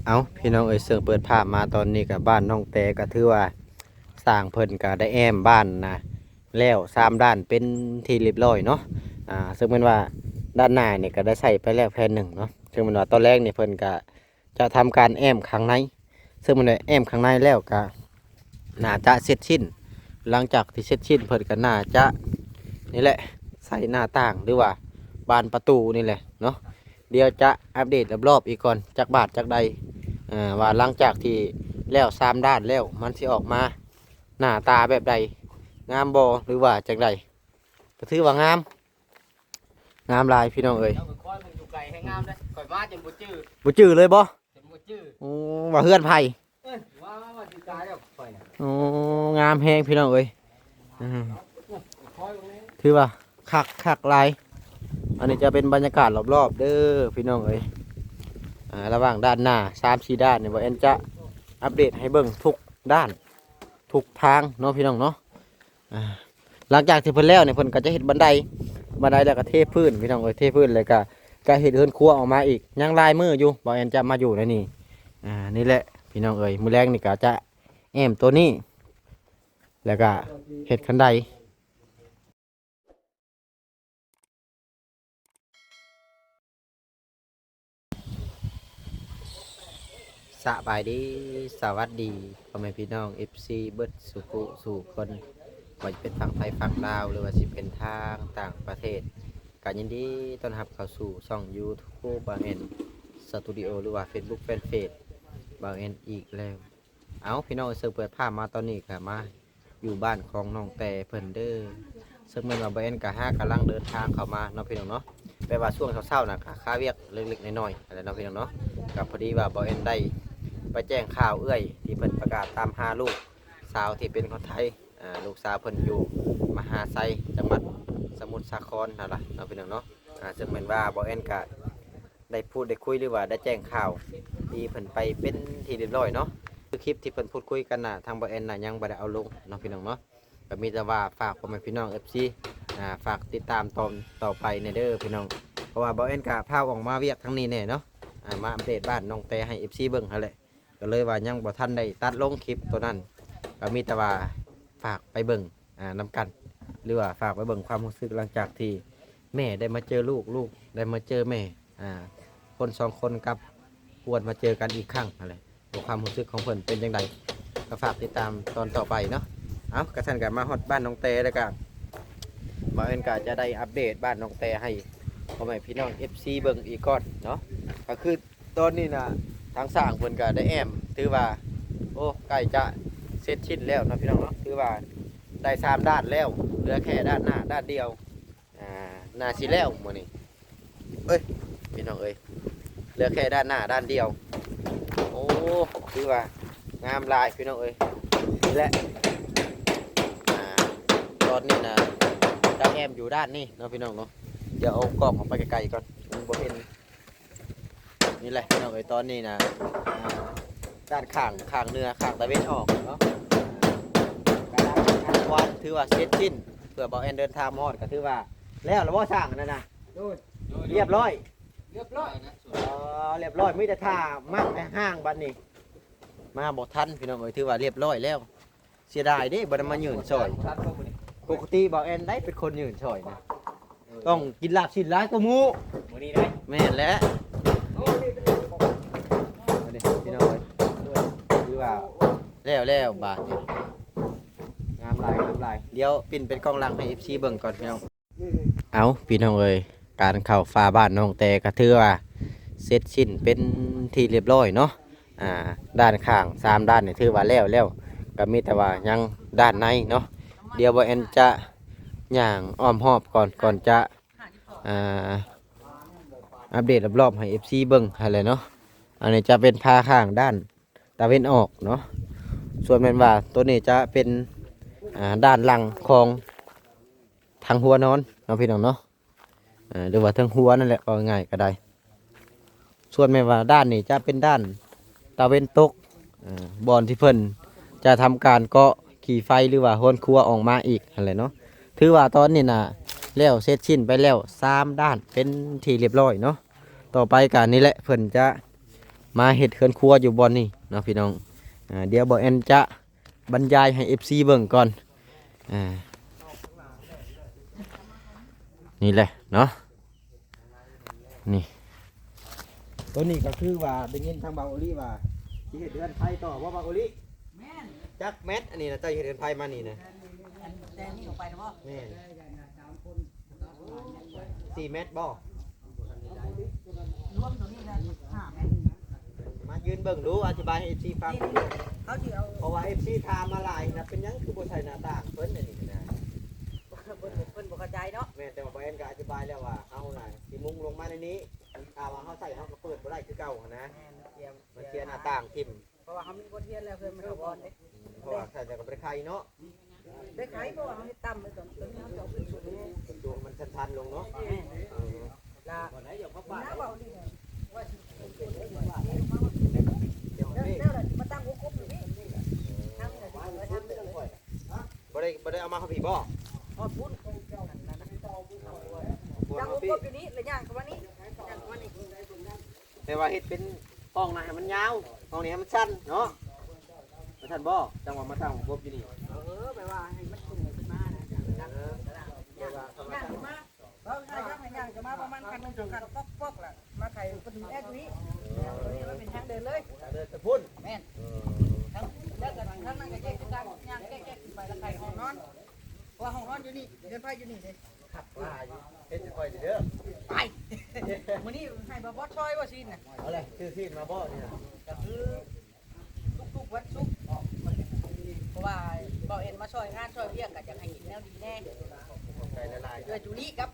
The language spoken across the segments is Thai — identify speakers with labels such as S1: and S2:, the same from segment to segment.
S1: เอาพี่น้องเอ้ยเสิร์ฟเปิดภาพมาตอนนี้กับบ้านน้องแต่ก็ถือว่าสร้างเพิ่นก็ได้แอมบ้านนะแล้ว3 ด้านเป็นที่เรียบร้อยเนาะซึ่งเป็นว่าด้านหน้าเนี่ยก็ได้ใส่ไปแล้วแผ่นหนึ่งเนาะซึ่งมันว่าตอนแรกเนี่ยเพิ่นก็จะทำการแอมข้างในซึ่งมันได้แอมข้างในแล้วก็น่าจะเสร็จสิ้นหลังจากที่เสร็จสิ้นเพิ่นก็น่าจะนี่แหละใส่หน้าต่างหรือว่าบานประตูนี่แหละเนาะเดี๋ยวจะอัปเดตรอบๆอีกก่อนจากบาทจากใด ว่าหลังจากที่แล้ว3 ด้านแล้วมันสิออกมาหน้าตาแบบใดงามบ่หรือว่าจังใดก็ถือว่างามหลายพี่น้องเอ้ย
S2: เราก็คอยมึงอยู่ไกลให้งามได้ข่อยมาจนบ่จื้อ
S1: บ่จื้อเลยบ่
S2: จนบ่จื้อ
S1: โอ้ว่าเฮือนไผ
S2: เอ้ยว่าสิตายแล้วข่อยน่ะ
S1: โอ้งามแฮงพี่น้องเอ้ย
S2: คอยตรงนี้
S1: ถือว่าคักหลายอันนี้จะเป็นบรรยากาศรอบๆเด้อพี่น้องเอ้ยระหว่างด้านหน้า3-4 ด้านเนี่ยบ่แอนจะอัปเดตให้เบิ่งทุกด้านทุกทางเนาะพี่น้องเนาะหลังจากที่เพิ่นแล้วเนี่ยเพิ่นก็จะเฮ็ดบันไดแล้วก็เทพื้นพี่น้องเอ้ยเทพื้นเลยก็เฮ็ดเฮือนครัวออกมาอีกยังลายมืออยู่บ่แอนจะมาอยู่ในนี่นี่แหละพี่น้องเอ้ยมื้อแรกนี่ก็จะแอมตัวนี้แล้วก็เฮ็ดคันไดสบายดีสวัสดีพ่อแม่พี่น้อง FC เบิดสุขุสู่คนว่าจะเป็นฝั่งไทยฝั่งลาวหรือว่าสิเป็นทางต่างประเทศก็ยินดีต้อนรับเข้าสู่ช่อง YouTube บางเอ็นสตูดิโอหรือว่า Facebook Fanpage บางเอ็นอีกแล้วเอาพี่น้องเสิร์ฟเปิดภาพมาตอนนี้ก็มาอยู่บ้านของน้องแต่เพิ่นเด้อซึ่งแม่นว่าบางเอ็นก็กำลังเดินทางเข้ามาเนาะพี่น้องเนาะแปลว่าช่วงเช้าๆน่ะก็ค่าเวียกเล็กๆน้อยๆอะไรเนาะพี่น้องเนาะกับพอดีว่าบางเอ็นได้ไปแจ้งข่าวเอื้อยที่เพิ่นประกาศตามหาลูกสาวที่เป็นคนไทยลูกสาวเพิ่นอยู่มหาไซจังหวัดสมุทรสาครนั่นล่ะเนาะพี่น้องเนาะซึ่งเหมือนว่าบอเอ็นก็ได้พูดได้คุยหรือว่าได้แจ้งข่าวที่เพิ่นไปเป็นที่เรียบร้อยเนาะคือคลิปที่เพิ่นพูดคุยกันน่ะทางบอเอ็นน่ะยังบ่ได้เอาลงเนาะพี่น้องเนาะก็มีแต่ว่าฝากพ่อแม่พี่น้อง FC ฝากติดตามตอนต่อไปในเด้อพี่น้องเพราะว่าบอเอ็นก็พาออกมาเวียกทั้งนี้แน่เนาะมาอัปเดตบ้านน้องแต่ให้ FC เบิ่งหั่นแหละก็เลยว่ายังบ่ทันได้ตัดลงคลิปตัวนั้นก็มีแต่ว่าฝากไปเบิ่งนำกันหรือว่าฝากไปเบิ่งความรู้สึกหลังจากที่แม่ได้มาเจอลูกได้มาเจอแม่คน2 คนกับควรมาเจอกันอีกครั้งอะไรความรู้สึกของเพิ่นเป็นยังไงก็ฝากติดตามตอนต่อไปเนาะเอากระสันกับมาฮอดบ้านน้องเตแล้วกันมาเอินกาจะได้อัปเดตบ้านน้องเตให้พ่อแม่พี่น้อง FC เบิ่งอีกก่อนเนาะก็คือตอนนี้นะทางสร้างเพิ่นก็ได้แอมถือว่าโอ้ใกล้จะเสร็จชิ้นแล้วนะพี่น้องเนาะถือว่าได้3 ด้านแล้วเหลือแค่ด้านหน้าด้านเดียวหน้าสิแล้วมื้อนี้เอ้ยพี่น้องเอ้ยเหลือแค่ด้านหน้าด้านเดียวโอ้ถือว่างามหลายพี่น้องเอ้ยและตอนนี้นะดาวแอมอยู่ด้านนี้เนาะพี่น้องเนาะเดี๋ยวเอากล้องออกไปไกลๆก่อนมันบ่เห็นนี่แหละพี่น้องเอ้ยตอนนี้นะด้านข้างเนื้อข้างตะเวนออกเนาะวันถือว่าเสร็จสิ้นเพื่อบอกแอนเดินทางมอดก็ถือว่าแล้วเราบ่สร้างนั่นนะเรียบร้อย
S2: เรียบร้อยนะ
S1: เรียบร้อยไม่แต่ท่ามากแต่ห้างบัดนี้มาบ่ทันพี่น้องเอ้ยถือว่าเรียบร้อยแล้วเสียดายเด้บ่ได้มายืนซอยปกติบอกแอนได้เป็นคนยืนซอยนะต้องกินลาบชิ้นหลายกว่าหมู่
S2: มื้อนี้ได้
S1: แม่นแล้วพี่น้องเอ้ยถือว่าแล้วบาดนี้งามลายเดี๋ยวปิ่นเป็นกล้องหลังให้ FC เบิ่งก่อนพี่น้องเอาพี่น้องเอ้ยการเข้าฟ้าบ้านน้องแต่ก็ถือว่าเสร็จสิ้นเป็นที่เรียบร้อยเนาะด้านข้าง3 ด้านนี่ถือว่าแล้วก็มีแต่ว่ายังด้านในเนาะเดี๋ยวบ่แอนจะย่างอ้อมหอบก่อนจะอัปเดตรอบๆให้ FC เบิ่งอะไรเนาะอันนี้จะเป็นผ้าข้างด้านตะเวนออกเนาะส่วนแม่นว่าตัวนี้จะเป็นด้านหลังของทางหัวนอนเนาะพี่น้องเนาะหรือว่าทางหัวนั่นแหละเอาง่ายก็ได้ส่วนแม่นว่าด้านนี้จะเป็นด้านตะเวนตกบอนที่เพิ่นจะทำการเกาะขี่ไฟหรือว่าโหนครัวออกมาอีกอะไรเนาะถือว่าตอนนี้นะแล้วเสร็จสิ้นไปแล้ว3 ด้านเป็นที่เรียบร้อยเนาะต่อไปการนี้แหละเพิ่นจะ มาเฮ็ดเฮือนครัวอยู่บ่อนนี่เนาะพี่น้องเดี๋ยวบ่แอนจะบรรยายให้ FC เบิ่งก่อนนี่แหละเนาะนี่ตัวนี้ก็คือว่าได้ยินทางบางโอลีว่าสิเฮ็ดเรือนไผต่อว่าบางโอลีแม่นจักแมทอันนี้นะเจ้าเฮ็ดเรือนไผมานี่นะแต่นี่ออกไปนะบ่แม่น4 เมตรบ่รวมตัวนี้ได้5 เมตรมายืนเบิ่งดูอธิบายให้ FC ฟังเขาสิเอาเพราะว่า FC ถามมาหลายนะเป็นหยังคือบ่ใส่หน้าต่างเพิ่นอันนี้นะเพิ่นบ่เข้าใจเนาะแม่แต่ว่าบ่แอนก็อธิบายแล้วว่าเฮาน่ะสิมุงลงมาในนี้ถ้าว่าเฮาใส่เฮาก็เปิดบ่ได้คือเก่านะมันเสียหน้าต่างทิ่มเพราะว่าเฮามีบ่เทียนแล้วเพิ่นมันเข้าบ่อนเด้เพราะว่าใส่แต่ก็บ่ได้ไข่เนาะได้ไข่เพราะว่าเฮาเฮ็ดต่ำไปตรงนี้เฮาจะเอาขึ้นสูงสูงมันชันๆลงเนาะละบ่ได้อย่าเข้าบ้านเว้านี่ว่าสิแล้วมาตั้งหัวกบอยู่นี่ทำได้ทำได้บ่ได้เอามาเขาพี่บ่อ๋อพูดตั้งหัวกบอยู่นี่แล้วย่างเข้ามานี่ย่างเข้ามานี่แต่ว่าเฮ็ดเป็นห้องน่ะให้มันยาวห้องนี้ให้มันสั้นเนาะมาทันบ่จังหวะมาตั้งหัวกบอยู่นี่แปลว่าให้มันสูงขึ้นมานะย่างขึ้นมาใช่ครับให้ย่างจะมาประมาณ1,000 2,000ป๊อกๆล่ะมาไข่ก็ดูแอดนี้ตัวนี้มันเป็นทางเดินเลยเดินตะพุ่นแม่นทั้งแล้วก็ทั้งนั้นก็แยกกันย่างแยกๆขึ้นไปแล้วไข่ห้องนอนเพราะห้องนอนอยู่นี่เดินไปอยู่นี่เด้ขับว่าเฮ็ดสิค่อยเด้อไปมื้อนี้ให้บ่บ่ช่วยว่าซินน่ะเอาเลยซื้อซีนมาบ่นี่น่ะก็คือทุกๆวันศุกร์เพราะว่าบ่เอ็นมาช่วยงานช่วยเวียกก็อยากให้กินแนวดีแน่ใจละลายด้วยจุลีครับ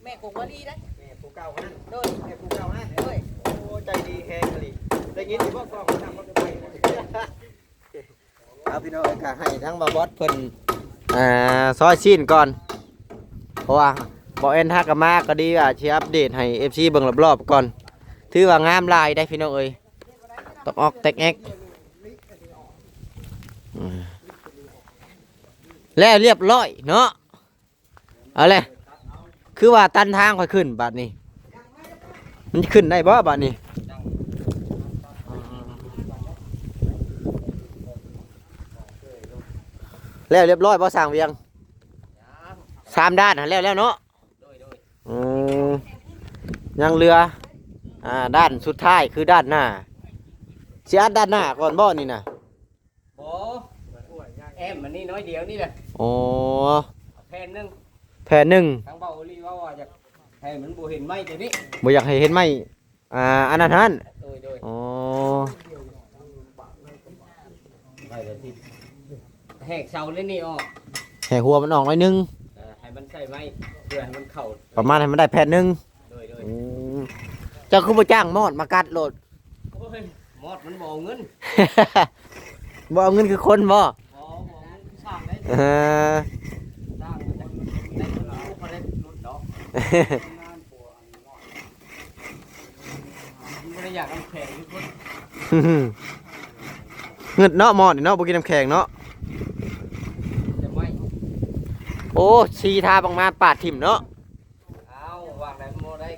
S1: แม่คงว่าดีนะแม่ผู้เก่าฮะโดยแม่ผู้เก่าฮะโดยโอ้ใจดีแฮงเลยได้ยินสิบ่กล้องทำบ่ไปเอาพี่น้องก็ให้ทั้งบาบอสเพิ่นซอยซีนก่อนเพราะว่าบ่เอ็นฮักกับมาก็ดีว่าสิอัปเดตให้ FC เบิ่งรอบๆก่อนถือว่างามหลายได้พี่น้องเอ้ยตอกออกแตกแอกแล้วเรียบร้อยเนาะเอาเลยคือว่าตันทางค่อยขึ้นบาดนี้มันขึ้นได้บ่บาดนี้แล้วเรียบร้อยบ่สร้างเวียง3 ด้านแล้วเนาะยังเรือด้านสุดท้ายคือด้านหน้าสิอัดด้านหน้าก่อนบ่นี่นะบ่แอมมันนี่น้อยเดียวนี่แหละอ๋อแผ่นหนึ่งทางเบาลีว่าอยากให้มันบ่เห็นไม้เดี๋ยวนี้บ่อยากให้เห็นไม้อันนั้นหั่นโดยอ๋อแหกเสาเลยนี่ออกแหกหัวมันออกหน่อยนึงให้มันใส่ไม้เพื่อให้มันเข้าประมาณให้มันได้แผ่นหนึ่งโดยเจ้าคือบ่จ้างมอดมากัดโลดโอ้ยมอดมันบ่เอาเงิน บ่เอาเงินคือคนบ่สร้างได้สร้างได้พอได้รุดดอกบ่ได้อยากน้ำแข็งทุกคนเงินเนาะมอดเนาะบ่กินน้ำแข็งเนาะโอ้ชีทาบังมาปาดถิ่มเนาะเอาวางได้โมได้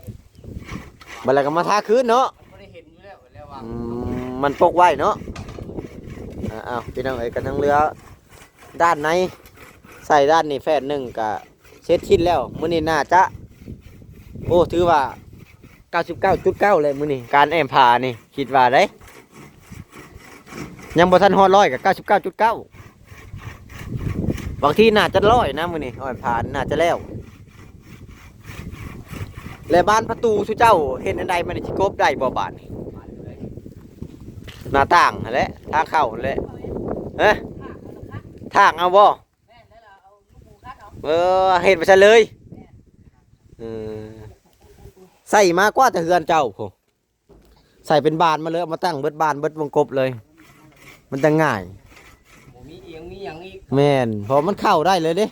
S1: บัดแล้วก็มาทาคืนเนาะมันบ่ได้เห็นอยู่แล้ววางมันปกไว้เนาะอ้าวพี่น้องเอ้ยกันทั้งเรือด้านในใส่ด้านนี้แฟนหนึ่งกับเช็ดชิ้นแล้วมื้อนี้น่าจะโอ้ถือว่า 99.9 เลยมื้อนี้การแอมผ่านี่คิดว่าได้ยังบ่ทันฮอด100กับ 99.9 บางทีน่าจะ100นะมื้อนี้แอมผ่าน่าจะแล้วและบ้านประตูสุเจ้าเห็นอันใดมันสิกบได้บ่บาดนี่หน้าต่างนั่นแหละทางเข้านั่นแหละทางเอาบ่เห็ดไปซะเลยใส่มากว่าแต่เฮือนเจ้าผมใส่เป็นบานมาเลยมาตั้งเบิดบานเบิดวงกบเลยมันจะง่ายมีเอียงมีอย่างอีกแม่นพอมันเข้าได้เลยเด้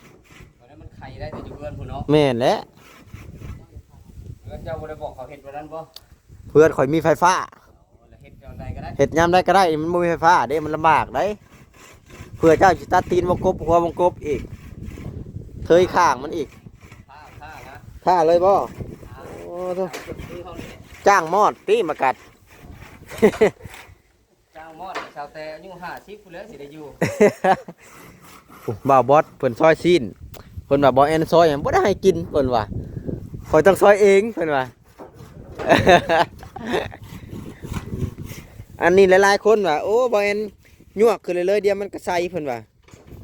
S1: มันไข่ได้แต่อยู่เพื่อนผู้เนาะแม่นแหละเพื่อนเจ้าบ่ได้บอกเขาเห็ดวันนั้นบ่เพื่อนข่อยมีไฟฟ้าเห็ดยามได้ก็ได้มันไม่มีไฟฟ้าเด้มันลำบากได้เพื่อเจ้าจิตัดตีนวงกบหัววงกบอีกเทยข้างมันอีกฆ่าเลยบ่จ้างมอดตีมากัด
S2: จ้างมอดชาวแต่อายุ50พุ่นแล้วสิได้อยู่
S1: บ่าวบอสเพิ่นซอยซีนเพิ่นว่าบ่แอนซอยหยังบ่ได้ให้กินเพิ่นว่าข่อยต้องซอยเองเพิ่นว่า อันนี้หลายๆคนว่าโอ้บ่แอนยั่วขึ้นเลยๆเดี๋ยวมันก็ใส่เพิ่นว่า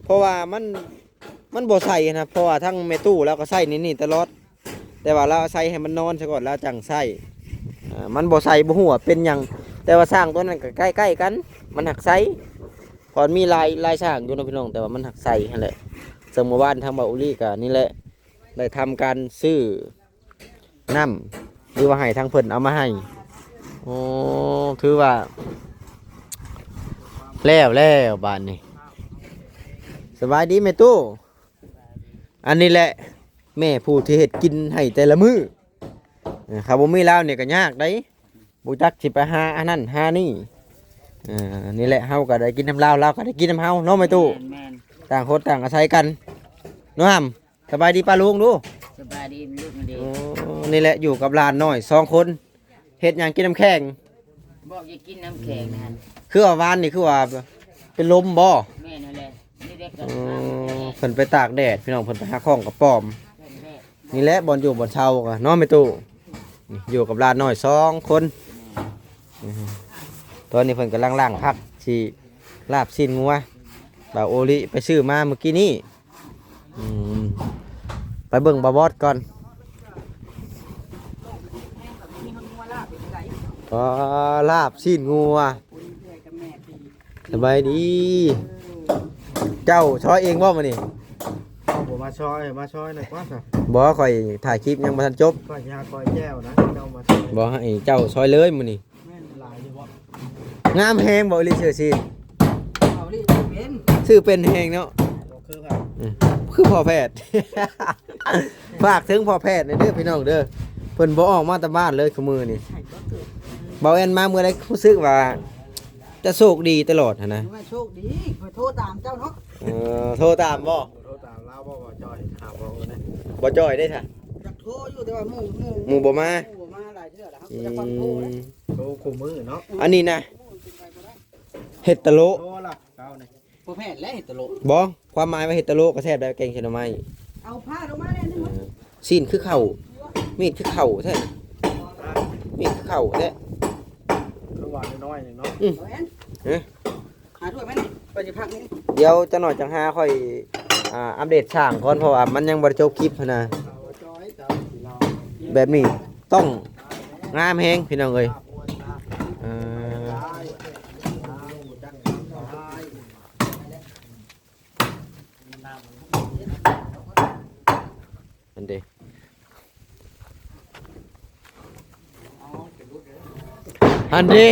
S1: เพราะว่ามันบ่ใส่นะเพราะว่าทั้งแม่ตู้แล้วก็ใส่นี่ตลอดแต่ว่าเราใส่ให้มันนอนซะก่อนแล้วจังใส่มันบ่ใส่บ่ฮู้ว่าเป็นหยังแต่ว่าสร้างตัวนั้นก็ใกล้ๆกันมันหักใส่พอมีลายสร้างอยู่นะพี่น้องแต่ว่ามันหักใส่นั่นแหละซึ่งเมื่อวานทางบ่าวอุลีก็นี่แหละได้ทำการซื้อน้ำหรือว่าให้ทางเพิ่นเอามาให้โอ้ถือว่าแล้วบ้านนี้สบายดีแม่ตู้อันนี้แหละแม่ผู้ที่เฮ็ดกินให้แต่ละมื้อครับบ่มีแล้วเนี่ยก็ยากได้บ่จักสิไปหาอันนั้นหานี่นี่แหละเฮาก็ได้กินน้ำลาวก็ได้กินน้ำเฮาเนาะแม่ตู้
S3: แม่น
S1: ต่างคนต่างอาศัยกันเนาะหำสบายดีป้าลุงดู
S3: สบายดีลูกมันดี
S1: โอ้นี่แหละอยู่กับหลานน้อย2 คนเฮ็ดหยังกินน้ำแข็ง
S3: บอกอย่ากินน้ำแข็งนั่น
S1: คือว่าวานนี่คือว่าเป็นลมบ่
S3: แม่นั่นแหละนี่เด็กกัน
S1: เพิ่นไปตากแดดพี่น้องเพิ่นไปหาของกับป้อม
S3: แม่
S1: นี่แหละบ่อนอยู่บ่อนเช่าก็เนาะแม่ตู้นี่อยู่กับหลานน้อย2 คนตอนนี้เพิ่นกำลังล้างผักสิลาบชิ้นงัวบ่าวโอลิไปซื้อมาเมื่อกี้นี้ไปเบิ่งบ่าวบอสก่อนลาบชิ้นงัวสบายดี เจ้าช้อยเองบ่มื้อนี้
S4: ผมมาช่อยหน่อยกว่าสิ
S1: บ่ค่อยถ่ายคลิปยังบ่ทันจบ
S4: ก็ยาคอยแก้วนะเจ้ามาช่วย
S1: บ่ให้เจ้าช้อยเลยมื้อนี้
S4: แม่นหลายอยู่บ่
S1: งามแฮงบ่อีหลีเชื่อสิ
S3: เอาดิเป็น
S1: ชื่อเป็นแฮงเนาะ
S4: คือแบบ
S1: คือพ่อแพทย์ ฝากถึงพ่อแพทย์เด้อพี่น้องเด้อเพิ่นบ่ออกมาแต่บ้านเลยคือมื้อนี้บ่แอนมามื้อใดรู้สึกว่าจะโชคดีตลอดหันนะ
S3: ว่าโชคดีขอโทษตามเจ้าเนาะ
S1: โทรตามบ่
S4: โทรตามเล่าบ่จอยข่าวบ่นะ
S1: บ่จ้อยได้ค่ะ
S3: อยากโทรอยู่แต่ว่าหมู่
S1: หมู่บ่มา
S3: หมู่มาหลายเทื่อแล้วครับ
S1: อื
S3: จะฟังโทรนะ
S1: ม
S4: โทรคู่มือเนาะ
S1: อันนี้นะเห็ดตะโล
S4: โทรล่ะเก้านี่
S3: พ่อแพทย์และเห็ดตลก
S1: บ่ความหมายว่าเห็ดตะโลก็แทบได้แกงเขียวหน่อไม้
S3: เอาผ้าลงมาเนี่ยนึงมั้ย
S1: ซีนคือเข่ามีดคือเข่าแท้มีดคือเข่าแท้
S4: คือว่าน้อยๆนี่เนาะ
S3: เอาแอน
S1: เอ๊ะ
S3: หาถ้วยไหมนี่ไปจะพักนี่
S1: เดี๋ยวจะหน่อยจังหาค่อยอัปเดตช่างก่อนเพราะว่ามันยังบ่ได้จบคลิปหั้นนะ
S4: จอยเจ้าเรา
S1: แบบนี้ต้องงามแฮงพี่น้องเอ้ยเออ
S4: จังตาย
S1: อันเด้อันเด้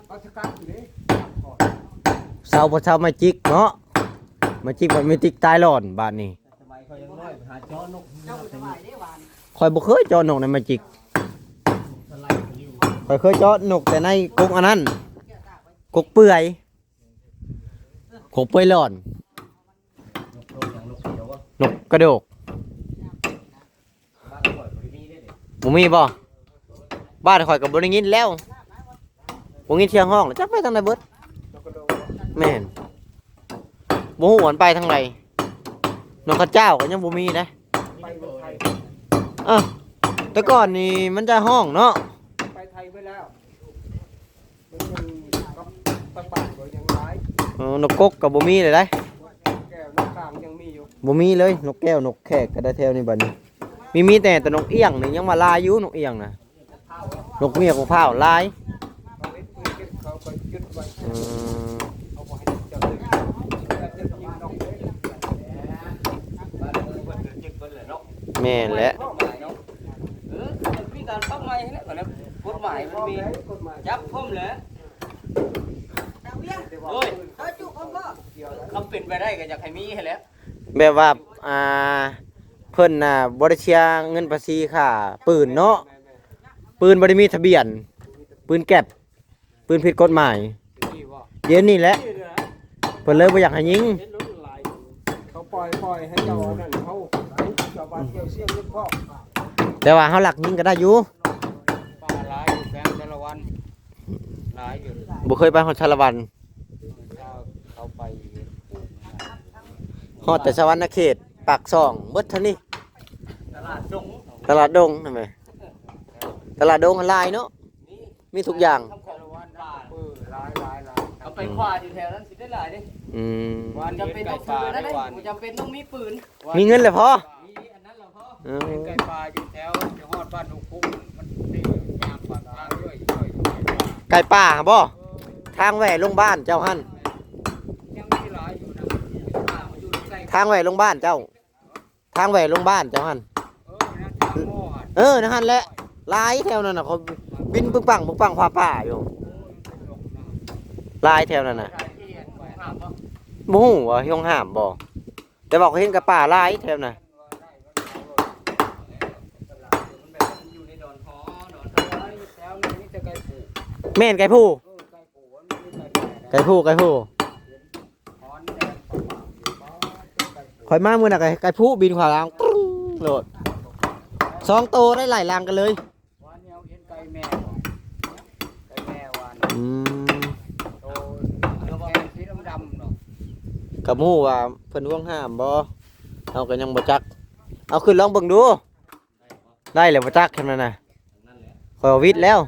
S4: เอาสกัดอยู่นี่
S1: เสาบ่เสามาจิกเนาะมาจิกมันไม่จิกตายหล่อนบาดนี้
S2: สมัยเขายังน้อยหาจ้อนก
S3: เจ้าสบายได้หวาน
S1: ข่อยบ่เคยเจอนกในมาจิกข่อยเคยเจอนกแต่ในกกอันนั้นกกเปื่อยกกเปื่อยหล่อน
S2: โตอย่างลูกเขียวว่ะ
S1: นกกระโดก
S2: บ้านข่อยบ่มีเด้
S1: บ่มีบ่บ้านข่อยก็บ่ได้ยินแล้วบ่ยินเสียงห้องแล้วจักไปทางใดเบิดแม่นบ่ฮู้ว่ามันไปทางใดนกกระเจ้าก็ยังบ่มีนะ
S4: ไปเมืองไทย
S1: แต่ก่อนนี่มันจะห้องเนาะ
S4: ไปไทยไปแล้วมันยังกับตะปาดก็ยังหลาย
S1: นกกกก็บ่มีเลยได้
S4: แก้วน้ำตางยังมีอยู่
S1: บ่มีเลยนกแก้วนกแขกก็ได้แถวนี้บัดนี้มีแต่นกเอี้ยงนี่ยังมาลายอยู่นกเอี้ยงน่ะนกเมียของพร้าวลาย
S4: เอาเล็ดปืนเก็บเขาก็ยึดไว้
S1: อืม
S4: เอาบ่ให้เจ้าเลยจะยิงนกเลย
S2: บ้านเมืองเพิ่นก็ยึดเพิ่นแหละเนาะ
S1: แม่นแหละ
S2: กฎหมายเนาะมันมีการปรับใหม่ให้แล้วก่อนนะกฎหมายมันมีจับผมแหละ
S3: ดาวเบี้ย
S2: โอ้ย
S3: เอาจุกเอาก็
S2: คำเป็นไปได้ก็อยากให้มีให้แล้ว
S1: แบบว่าเพิ่นน่ะบ่ได้เชียร์เงินภาษีค่าปืนเนาะปืนบ่ได้มีทะเบียนปืนแก็บปืนผิดกฎหมาย
S4: นี่ว่า
S1: เดี๋ยวนี้แหละ
S4: นี่นะ
S1: เพิ่นเลยบ่อยากให้ยิง
S4: เห็นรถหลายเขา ปล่อยให้เจ้านั่นเขาชาวบ้านเกี่ยวเสียงลูกพ่อ
S1: แต่ว่าเฮาหลักยิงก็ได้อยู่
S2: ปลาหลายอยู่แฝงแต่ละวันหลายอยู่
S1: บ่เคยไปฮอดชาละวัน
S2: เขาไป
S1: ฮอดแต่สวรรณเขตปากช่องเบิดเท่านี้
S2: ตลาดดง
S1: ตลาดดงทำไมตลาดดงออนไลน์เนาะมีทุกอย่าง
S2: ทำของวันป่า
S4: หลาย
S2: เอาไปขวาอยู่แถวนั้นสิได้หลายเด้
S1: อืม
S2: วันจำเป็นต้องปืนนะเด้จำเป็นต้องมีปืน
S1: มีเงินเลยพอ
S2: มีอันนั้นเหรอพ่อ
S1: เออ
S2: ไก่ปลาอยู่แถวจะฮอดบ้านนุกุ้งมันนี่ยามปากทางด้วย
S1: ไก่ป่าบ่ทางแหวลงบ้านเจ้าหั่น
S2: ยังมีหลายอยู่นะป่ามันอยู่ใกล้
S1: ทางแหวลงบ้านเจ้า ทางแหวลงบ้านเจ้าหั่น
S2: นะทางหม้ออ่ะ
S1: นั่นหั่นแหละหลายแถวนั้นน่ะเขาบินปึ้งปังพาป่าอยู่หลายแถวนั้นน่ะ
S2: ใช่ที่เห็นไปหาบ่
S1: บ่ฮู้ว่าเฮงห้ามบ่แต่บอกเขาเห็นกับป่าหลายแถวน่ะ
S2: มันแบบมันอยู่ในดอนหอดอนทะเลแถวนี้มีแต่ไก่ปู
S1: แม่นไก่ผู้
S2: ไก่ปูมันมีไก่แก่
S1: ไก่ผู้
S2: หอนแต่ปลาอยู่บ่ไก่ปู
S1: ข่อยมามื้อน่ะไก่ผู้บินขวาหลังปรึ้งโลดสองโตได้หลายลังกันเลย
S2: วันนี้เอาเห็นไก่แม่บ่ไก่แม่วัน
S1: อืม
S2: โตเดี๋ยวว่าเป็นสีดำๆเนาะ
S1: กับฮู้ว่าเพิ่นห่วงห้ามบ่เฮาก็ยังบ่จักเอาขึ้นลองเบิ่งดู ได้แล้วบ่จักแค่นั้นน่ะข่อยเอาวิทย์แล้ว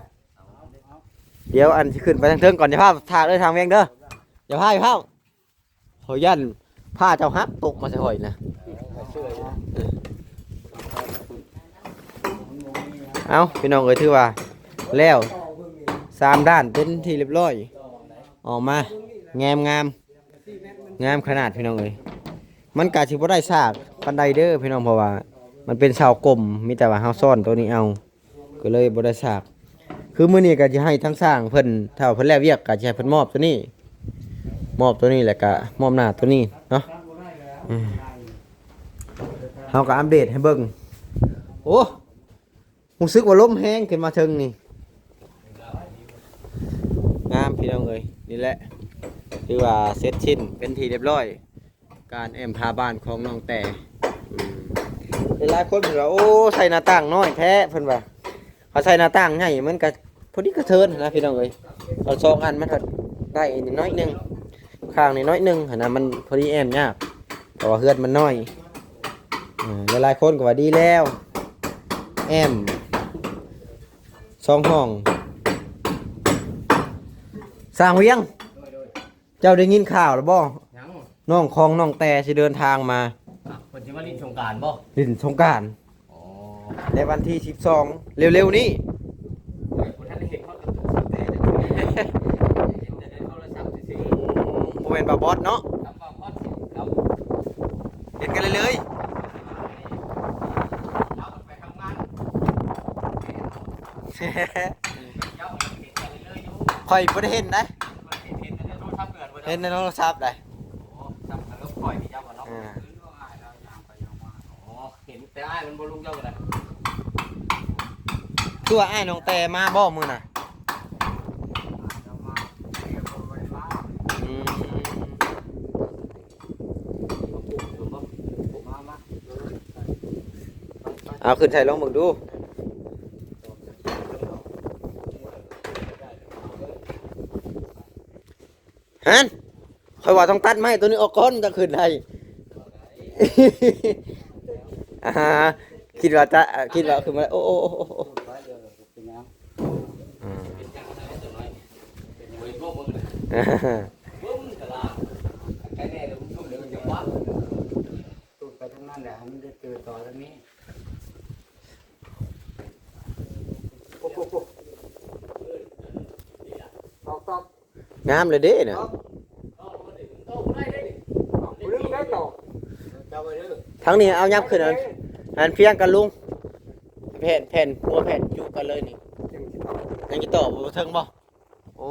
S1: เดี๋ยวอันสิขึ้นไปทางเทิงก่อนอย่าพาทางเด้อทางเวียงเด้ออย่าพาขอยันผ้าเจ้าฮักตกมาใส่ข่อยนะเอาพี่น้องเอ้ยถือว่าแล้ว3ด้านเป็นที่เรียบร้อยออกมาแงมงามขนาดพี่น้องเอ้ยมันกะสิบ่ได้ซากปานใดเด้อพี่น้องเพราะว่ามันเป็นเสากลมมีแต่ว่าเฮาซ่อนตัวนี้เอาก็เลยบ่ได้ซากคือมื้อนี้ก็สิให้ทั้งสร้างเพิ่นถ้าเพิ่นแล้วเวียกก็สิให้เพิ่นมอบตัวนี้แล้วก็มอบหน้าตัวนี้เนาะเฮาก็อัปเดตให้เบิ่งโอ้รู้สึกว่าลมแห้งขึ้นมาถึงนี่งามพี่น้องเอ้ยนี่แหละคือว่าเสร็จชิ้นเป็นที่เรียบร้อยการแอมพาบ้านของน้องแต่หลายคนเพิ่นว่าโอ้ใส่หน้าต่างน้อยแท้เพิ่นว่าเขาใส่หน้าต่างใหญ่มันก็พอดีกระเทินนะพี่น้องเอ้ยเอาสองอันมันก็ได้นิดน้อยหนึงข้างนิดน้อยหนึงหั่นน่ะมันพอดีแอมยากเพราะว่าเฮือนมันน้อยหลายคนก็ว่าดีแล้วแอม2ห้องสร้างเวียงเจ้าได้ยินข่าวแล้วบ่
S2: ยัง
S1: น้องของน้องแต่สิเดินทางมา
S2: คนที่มาลินสงการบ่
S1: ลิ่นสงกรานต์
S2: อ๋อ
S1: ในวันที่12เร็วๆนี้
S2: คนท่านได้เห็นเขาแต่เห็นแต่ในโทรศัพท์ซื่อ
S1: บ่แม่นบ่าบอสเนาะ
S2: ๆครับว่าพอดครับ
S1: เห็นกันเลย
S2: เอาไปทำงาน เจ้าเห็นกันเลยอยู่
S1: ข่อยบ่ได้เห็นนะ
S2: เห็นแต่ในโทรศัพท์เกิดบ่ได้
S1: เห็นในโทรศัพท์ได้
S2: โอ้จำกันแล้วปล่อยที่เจ้าก่อนเนาะ
S1: อ่า
S2: อ๋อเห็นแต่อ้ายมันบ่ลุงเจ้าก็ได้
S1: คือว่าอ้ายน้องแต่มาบ่มื้อน่ะอืมเอาขึ้นใส่ลองเบิ่งดูฮันข่อยว่าต้องตัดไม้ตัวนี้ออกก่อนจะขึ้นได้ คิดว่าจะคิดว่าคือมาโอ้โอ้โอ้โอ้โอ้
S2: เป็นยัง
S1: อืม
S2: เป็นยังไงตัวน้อยเป็นยังไงพวกมึงน่ะ
S1: อ่า
S2: บึ้มตลาดแค่แน่เดี๋ยวผมทุ่มเดี๋ยวมันจะวัดตูดไปทางนั้นแหละให้มันได้เจอต่อทางนี้
S4: โอ้โหตอก
S1: งามเลยเด้เนี่ย
S2: โตได้ได้ดิ
S4: เรื่องได้ตอก
S2: เจ้าไปเด้อ
S1: ทั้งนี้เอายับขึ้นอันเพียงกันลุงแผ่นหัวแผ่นจุกันเลยนี่ยังจะต่อบ่เทิงบ่โอ้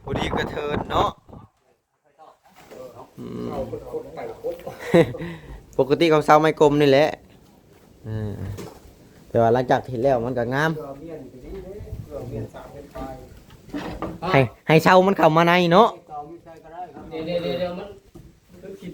S1: พอดีกระเทินเนาะอืม
S4: เอาคนไก่คน
S1: ปกติเขาเซาไม้กลมนี่แหละแต่ว่าหลังจากที่แล้วมันก็งาม
S4: เรือเมียนไปนี่เลยเรือเมียนสามเป็นปลาย
S1: ให้เซามันเข้ามาในเนาะ
S2: เดี๋ยวมันคือคิด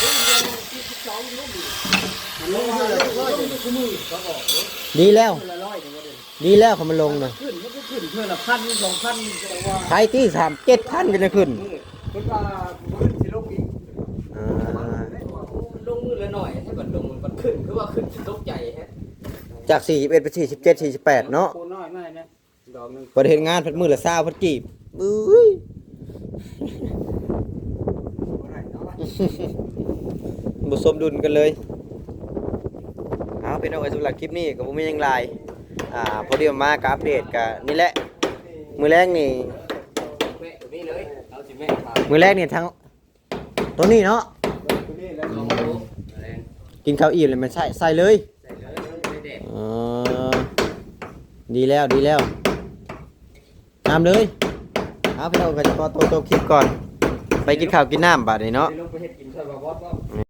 S2: มันลงมาเลยร้อยเดี๋ยวกูมือก็บอก
S1: ดีแล้ว
S2: ละร้อยเดี๋ยวเดี๋ยว
S1: ดีแล้วเขามาลงนะ
S2: ขึ้นมันก็ขึ้นเพื่อละพันสองพันแต่ว่า
S1: ใครที่3-7,000กันเลยขึ้น
S2: มันว่ามันสิลงอีก
S1: อ่า
S2: ลงมือละหน่อยถ้าเกิดลงมันขึ้นคือว่าขึ้นตกใจฮะ
S1: จาก41ไป47 48เนาะ
S2: ปูน้อยมากนะดอกนึง
S1: บ่ได้เฮ็ดงานเพิ่นมื้อละ20เพิ่นกีบอุ้ย บ่สมดุลกันเลยเอาพี่น้องไอ้สำหรับคลิปนี้ก็บ่มีหยังหลายพอดีมาก็อัปเดตก็นี่แหละมื้อแรกนี่
S2: แม่ตัวนี้เลยเอาสิแม่พา
S1: มื้อแรกนี่ทั้งตัวนี้เนาะ
S2: นี่แล้วลองดูแรง
S1: กินข้าวอิ่มเลยมันใส่เลย
S2: ใส่เลยไม่เด็ด
S1: อ๋อดีแล้วดีแล้วน้ำเลยเอาพี่น้องก็จะขอตัวคลิปก่อนไปกินข้าวกินน้ำบาดนี้เนาะ
S2: ลงไปเฮ็ดกินซอยบ่บ่